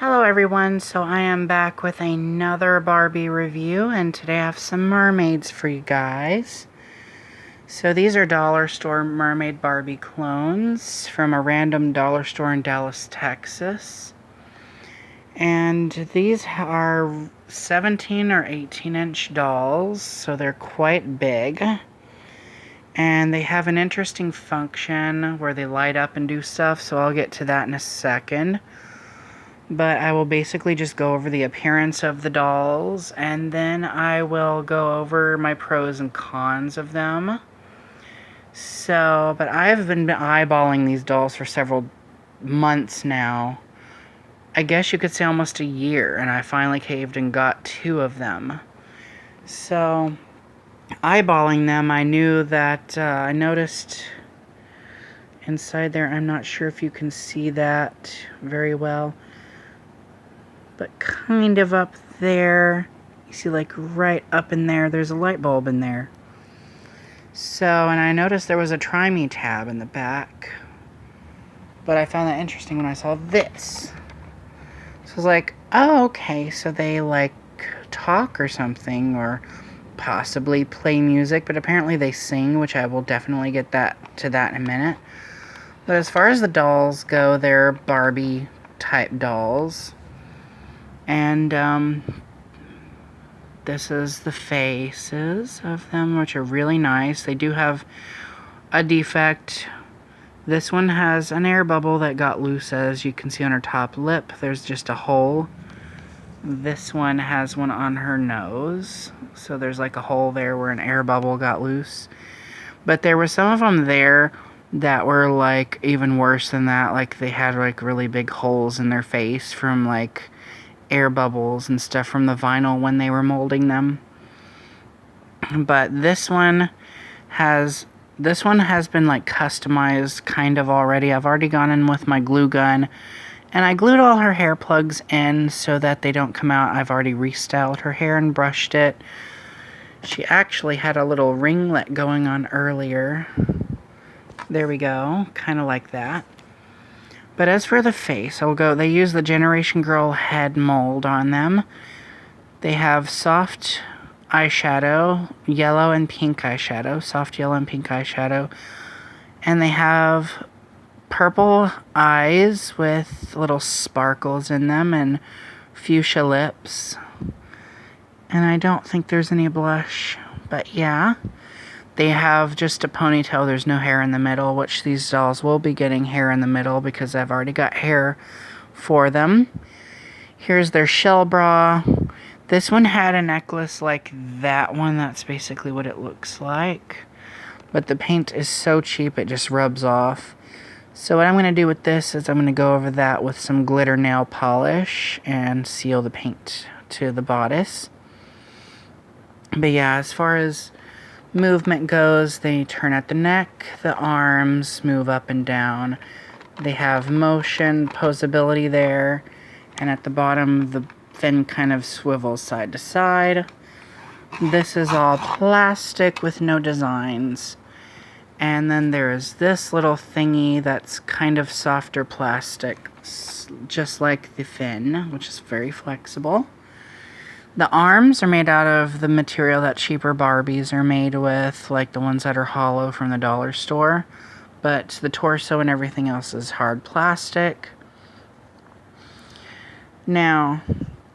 Hello everyone, so I am back with another Barbie review, and today I have some mermaids for you guys. So these are dollar store mermaid Barbie clones from a random dollar store in Dallas, Texas. And these are 17 or 18-inch dolls, so they're quite big. And they have an interesting function where they light up and do stuff, so I'll get to that in a second. But I will basically just go over the appearance of the dolls, and then I will go over my pros and cons of them. But I've been eyeballing these dolls for several months now. I guess you could say almost a year, and I finally caved and got 2 of them. So, eyeballing them, I knew that, I noticed inside there, I'm not sure if you can see that very well, but kind of up there, you see like right up in there, there's a light bulb in there. So, and I noticed there was a Try Me tab in the back, but I found that interesting when I saw this. So I was like, oh, okay, so they like talk or something, or possibly play music, but apparently they sing, which I will definitely get to that in a minute. But as far as the dolls go, they're Barbie type dolls. And this is the faces of them, which are really nice. They do have a defect. This one has an air bubble that got loose, as you can see on her top lip. There's just a hole. This one has one on her nose, so there's like a hole there where an air bubble got loose. But there were some of them there that were like even worse than that. Like they had like really big holes in their face from like air bubbles and stuff from the vinyl when they were molding them. But this one has been like customized kind of already. I've already gone in with my glue gun and I glued all her hair plugs in so that they don't come out. I've already restyled her hair and brushed it. She actually had a little ringlet going on earlier. There we go, kind of like that. But as for the face, they use the Generation Girl head mold on them. They have soft eyeshadow, yellow and pink eyeshadow, soft yellow and pink eyeshadow. And they have purple eyes with little sparkles in them and fuchsia lips. And I don't think there's any blush, but yeah. They have just a ponytail, there's no hair in the middle, which these dolls will be getting hair in the middle because I've already got hair for them. Here's their shell bra. This one had a necklace like that one, that's basically what it looks like. But the paint is so cheap, it just rubs off. So what I'm going to do with this is I'm going to go over that with some glitter nail polish and seal the paint to the bodice. But yeah, as far as movement goes, they turn at the neck, the arms move up and down. They have motion, posability there, and at the bottom the fin kind of swivels side to side. This is all plastic with no designs. And then there is this little thingy that's kind of softer plastic, just like the fin, which is very flexible. The arms are made out of the material that cheaper Barbies are made with, like the ones that are hollow from the dollar store. But the torso and everything else is hard plastic. Now,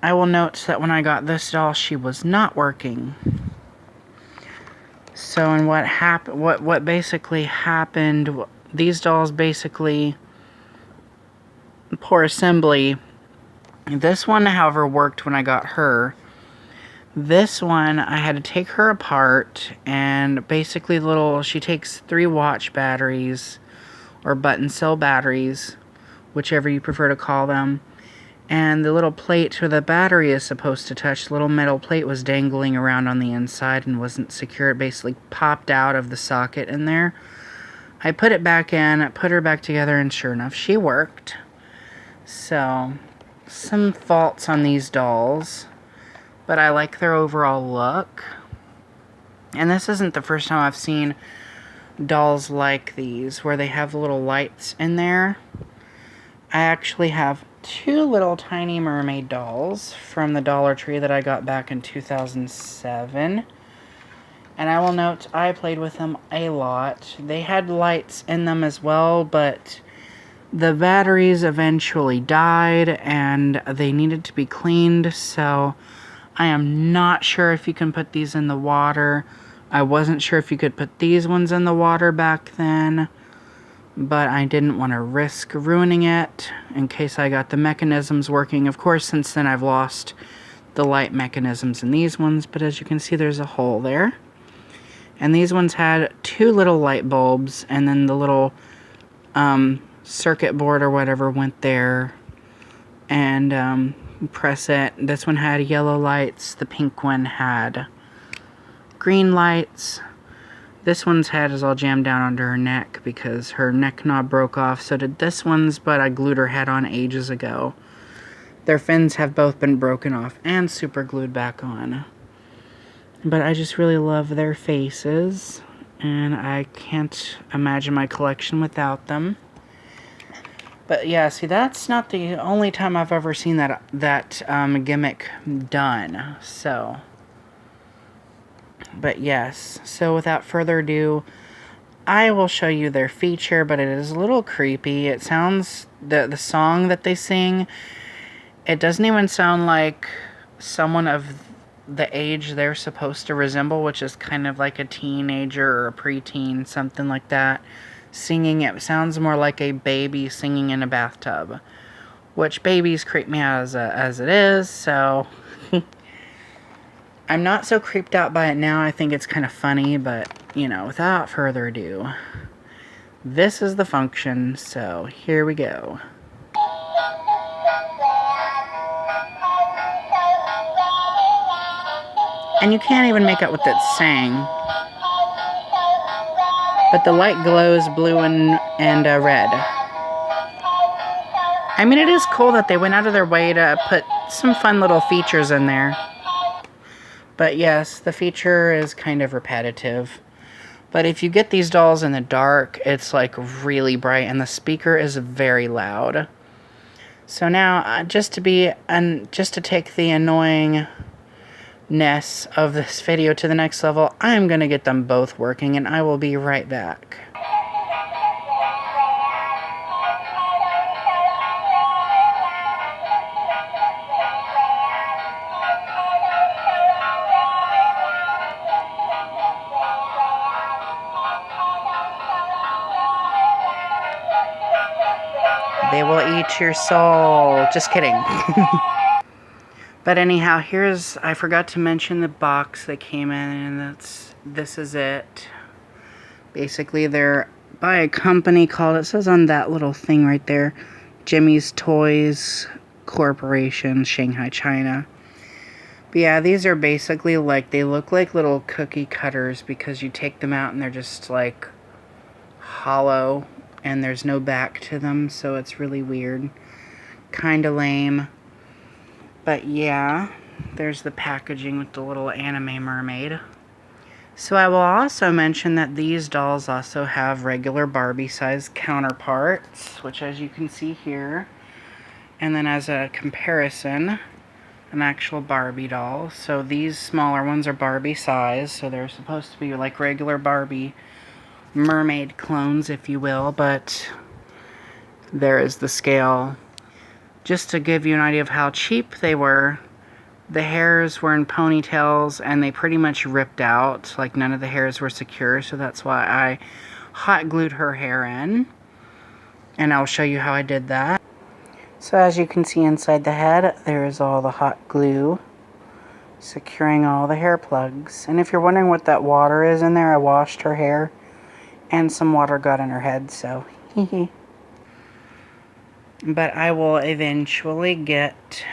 I will note that when I got this doll, she was not working. So, and what basically happened, these dolls basically, poor assembly. This one, however, worked when I got her. This one, I had to take her apart, and basically she takes 3 watch batteries, or button cell batteries, whichever you prefer to call them, and the little plate where the battery is supposed to touch, the little metal plate was dangling around on the inside and wasn't secure. It basically popped out of the socket in there. I put it back in, I put her back together, and sure enough, she worked. So, some faults on these dolls, but I like their overall look. And this isn't the first time I've seen dolls like these, where they have little lights in there. I actually have two little tiny mermaid dolls from the Dollar Tree that I got back in 2007. And I will note, I played with them a lot. They had lights in them as well, but the batteries eventually died and they needed to be cleaned, so I am not sure if you can put these in the water. I wasn't sure if you could put these ones in the water back then, but I didn't want to risk ruining it in case I got the mechanisms working. Of course, since then I've lost the light mechanisms in these ones, but as you can see, there's a hole there. And these ones had two little light bulbs, and then the little circuit board or whatever went there. And press it. This one had yellow lights. The pink one had green lights. This one's head is all jammed down onto her neck because her neck knob broke off. So did this one's, but I glued her head on ages ago. Their fins have both been broken off and super glued back on. But I just really love their faces, and I can't imagine my collection without them. But yeah, see, that's not the only time I've ever seen that gimmick done. So, but yes. So without further ado, I will show you their feature, but it is a little creepy. It sounds, the song that they sing, it doesn't even sound like someone of the age they're supposed to resemble, which is kind of like a teenager or a preteen, something like that, singing. It sounds more like a baby singing in a bathtub, which babies creep me out as it is, so I'm not so creeped out by it now. I think it's kind of funny, but, you know, without further ado, this is the function, so here we go. And you can't even make out what that's saying. But the light glows blue and red. I mean, it is cool that they went out of their way to put some fun little features in there. But yes, the feature is kind of repetitive. But if you get these dolls in the dark, it's like really bright and the speaker is very loud. So now, just to take the annoyingness of this video to the next level, I'm going to get them both working and I will be right back. They will eat your soul. Just kidding. But anyhow, I forgot to mention the box they came in, and this is it. Basically, they're by a company called, it says on that little thing right there, Jimmy's Toys Corporation, Shanghai, China. But yeah, these are basically like, they look like little cookie cutters because you take them out and they're just like hollow and there's no back to them, so it's really weird. Kinda lame. But yeah, there's the packaging with the little anime mermaid. So I will also mention that these dolls also have regular Barbie size counterparts, which as you can see here. And then as a comparison, an actual Barbie doll. So these smaller ones are Barbie size, so they're supposed to be like regular Barbie mermaid clones, if you will, but there is the scale. Just to give you an idea of how cheap they were, the hairs were in ponytails and they pretty much ripped out. Like none of the hairs were secure, so that's why I hot glued her hair in. And I'll show you how I did that. So as you can see inside the head, there is all the hot glue securing all the hair plugs. And if you're wondering what that water is in there, I washed her hair and some water got in her head, so hehe. But I will eventually get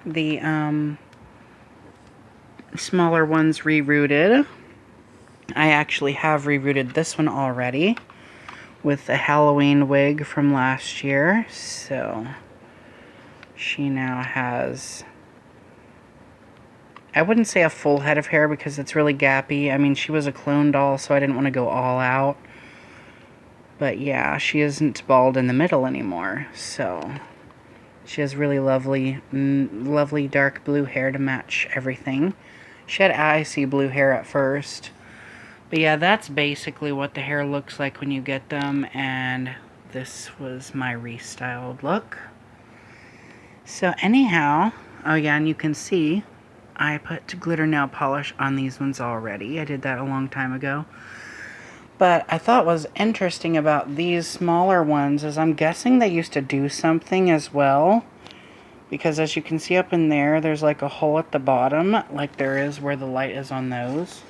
the smaller ones rerouted. I actually have rerouted this one already with a Halloween wig from last year. So she now has, I wouldn't say a full head of hair because it's really gappy. I mean, she was a clone doll, so I didn't want to go all out. But yeah, she isn't bald in the middle anymore, so She has really lovely dark blue hair to match everything. She had icy blue hair at first. But yeah, that's basically what the hair looks like when you get them, and this was my restyled look. So anyhow, oh yeah, and you can see I put glitter nail polish on these ones already. I did that a long time ago. But I thought was interesting about these smaller ones is I'm guessing they used to do something as well. Because as you can see up in there, there's like a hole at the bottom, like there is where the light is on those.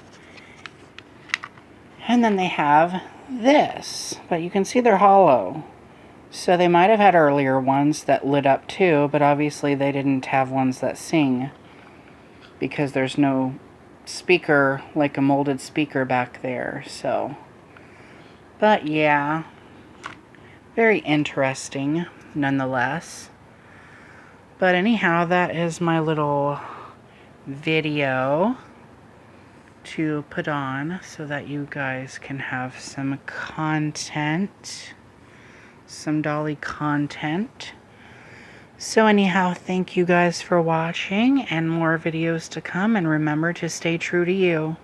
And then they have this, but you can see they're hollow. So they might have had earlier ones that lit up too, but obviously they didn't have ones that sing. Because there's no speaker, like a molded speaker back there, so. But yeah, very interesting nonetheless. But anyhow, that is my little video to put on so that you guys can have some content, some dolly content. So anyhow, thank you guys for watching, and more videos to come, and remember to stay true to you.